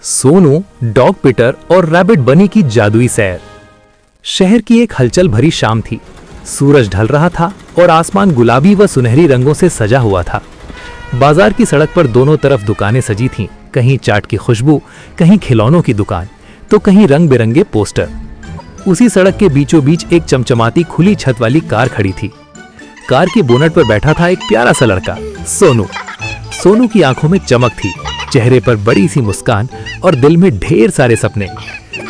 Sonu, dog Peter और rabbit बनी की जादुई सैर। शहर की एक हलचल भरी शाम थी। सूरज ढल रहा था और आसमान गुलाबी व सुनहरी रंगों से सजा हुआ था। बाजार की सड़क पर दोनों तरफ दुकानें सजी थीं, कहीं चाट की खुशबू, कहीं खिलौनों की दुकान, तो कहीं रंग बिरंगे पोस्टर। उसी सड़क के बीचों बीच एक चमचमाती खुली छत वाली कार खड़ी थी। कार के बोनट पर बैठा था एक प्यारा सा लड़का, सोनू। सोनू की आंखों में चमक थी, चेहरे पर बड़ी सी मुस्कान और दिल में ढेर सारे सपने।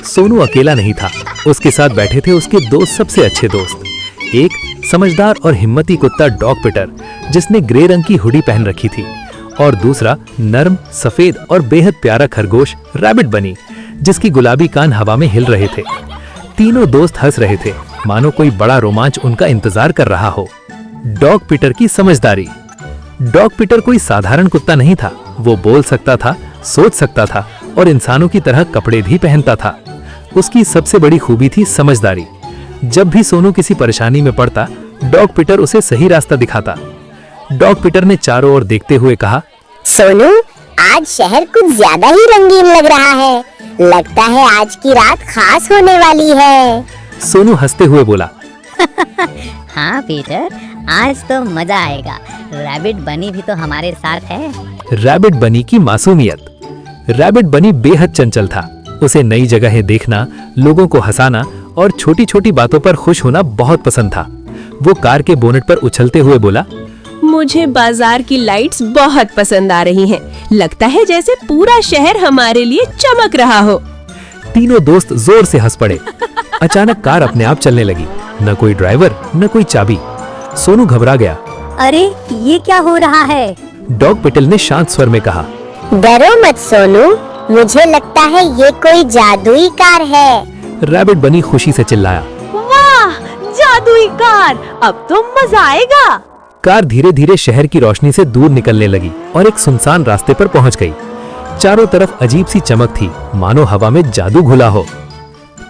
सोनू अकेला नहीं था, उसके साथ बैठे थे उसके दो सबसे अच्छे दोस्त। एक समझदार और हिम्मती कुत्ता डॉग पीटर, जिसने ग्रे रंग की हुडी पहन रखी थी, और दूसरा नर्म, सफेद और बेहद प्यारा खरगोश रैबिट बनी, जिसकी गुलाबी कान हवा में हिल रहे थे। तीनों दोस्त हंस रहे थे, मानो कोई बड़ा रोमांच उनका इंतजार कर रहा हो। डॉग पीटर की समझदारी। डॉग पीटर कोई साधारण कुत्ता नहीं था। वो बोल सकता था, सोच सकता था और इंसानों की तरह कपड़े भी पहनता था। उसकी सबसे बड़ी खूबी थी समझदारी। जब भी सोनू किसी परेशानी में पड़ता, डॉग पीटर उसे सही रास्ता दिखाता। डॉग पीटर ने चारों ओर देखते हुए कहा, सोनू, आज शहर कुछ ज्यादा ही रंगीन लग रहा है। लगता है आज की रात खास होने वाली है। सोनू हंसते हुए बोला, हाँ पीटर, आज तो मजा आएगा। रैबिट बनी भी तो हमारे साथ है। रैबिट बनी की मासूमियत। रैबिट बनी बेहद चंचल था। उसे नई जगहें देखना, लोगों को हंसाना और छोटी छोटी बातों पर खुश होना बहुत पसंद था। वो कार के बोनट पर उछलते हुए बोला, मुझे बाजार की लाइट्स बहुत पसंद आ रही हैं। लगता है जैसे पूरा शहर हमारे लिए चमक रहा हो। तीनों दोस्त जोर से हंस पड़े। अचानक कार अपने आप चलने लगी, न कोई ड्राइवर, न कोई चाबी। सोनू घबरा गया। अरे ये क्या हो रहा है? डॉग पीटर ने शांत स्वर में कहा, डरो मत सोनू, मुझे लगता है ये कोई जादुई कार है। रैबिट बनी खुशी से चिल्लाया, वाह, जादुई कार! अब तो मजा आएगा। कार धीरे धीरे शहर की रोशनी से दूर निकलने लगी और एक सुनसान रास्ते पर पहुंच गई। चारों तरफ अजीब सी चमक थी, मानो हवा में जादू घुला हो।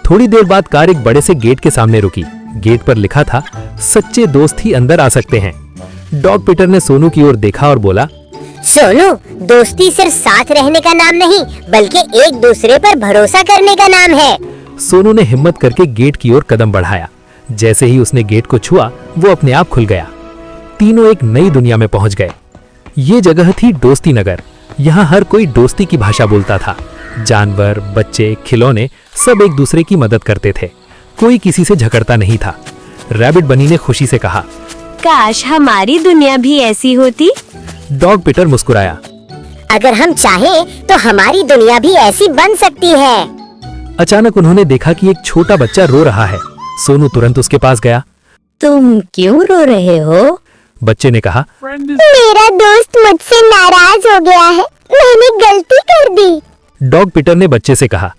थोड़ी देर बाद कार एक बड़े से गेट के सामने रुकी। गेट पर लिखा था, सच्चे दोस्त ही अंदर आ सकते हैं। डॉग पीटर ने सोनू की ओर देखा और बोला, सोनू, दोस्ती सिर्फ साथ रहने का नाम नहीं, बल्कि एक दूसरे पर भरोसा करने का नाम है। सोनू ने हिम्मत करके गेट की ओर कदम बढ़ाया। जैसे ही उसने गेट को छुआ, वो अपने आप खुल गया। तीनों एक नई दुनिया में पहुंच गए। ये जगह थी दोस्ती नगर। यहाँ हर कोई दोस्ती की भाषा बोलता था। जानवर, बच्चे, खिलौने सब एक दूसरे की मदद करते थे। कोई किसी से झगड़ता नहीं था। रैबिट बनी ने खुशी से कहा, काश हमारी दुनिया भी ऐसी होती। डॉग पीटर मुस्कुराया, अगर हम चाहें तो हमारी दुनिया भी ऐसी बन सकती है। अचानक उन्होंने देखा कि एक छोटा बच्चा रो रहा है। सोनू तुरंत उसके पास गया। तुम क्यों रो रहे हो? बच्चे ने कहा, मेरा दोस्त मुझसे नाराज हो गया है, मैंने गलती कर दी। डॉग पीटर ने बच्चे से कहा,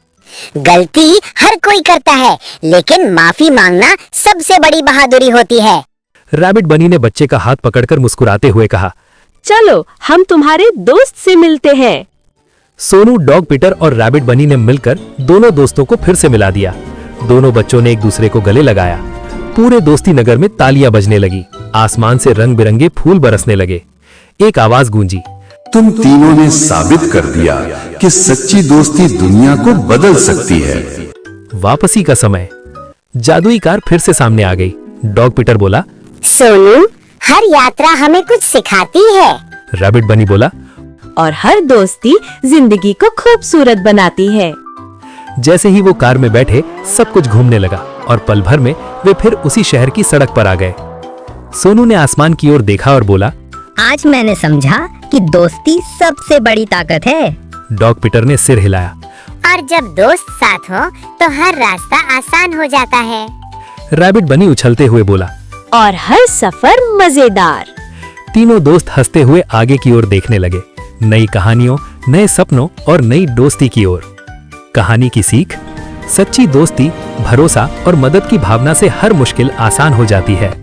गलती हर कोई करता है, लेकिन माफी मांगना सबसे बड़ी बहादुरी होती है। रैबिट बनी ने बच्चे का हाथ पकड़कर मुस्कुराते हुए कहा, चलो हम तुम्हारे दोस्त से मिलते हैं। सोनू, डॉग पीटर और रैबिट बनी ने मिलकर दोनों दोस्तों को फिर से मिला दिया। दोनों बच्चों ने एक दूसरे को गले लगाया। पूरे दोस्ती नगर में तालियां बजने लगी। आसमान से रंग बिरंगे फूल बरसने लगे। एक आवाज गूंजी, तुम तीनों ने साबित कर दिया कि सच्ची दोस्ती दुनिया को बदल सकती है। वापसी का समय। जादुई कार फिर से सामने आ गई। डॉग पीटर बोला, सोनू, हर यात्रा हमें कुछ सिखाती है। रैबिट बनी बोला, और हर दोस्ती जिंदगी को खूबसूरत बनाती है। जैसे ही वो कार में बैठे, सब कुछ घूमने लगा और पल भर में वे फिर उसी शहर की सड़क पर आ गए। सोनू ने आसमान की ओर देखा और बोला, आज मैंने समझा कि दोस्ती सबसे बड़ी ताकत है। डॉग पीटर ने सिर हिलाया। और जब दोस्त साथ हो तो हर रास्ता आसान हो जाता है। रैबिट बनी उछलते हुए बोला, और हर सफर मजेदार। तीनों दोस्त हंसते हुए आगे की ओर देखने लगे, नई कहानियों, नए सपनों और नई दोस्ती की ओर। कहानी की सीख, सच्ची दोस्ती, भरोसा और मदद की भावना से हर मुश्किल आसान हो जाती है।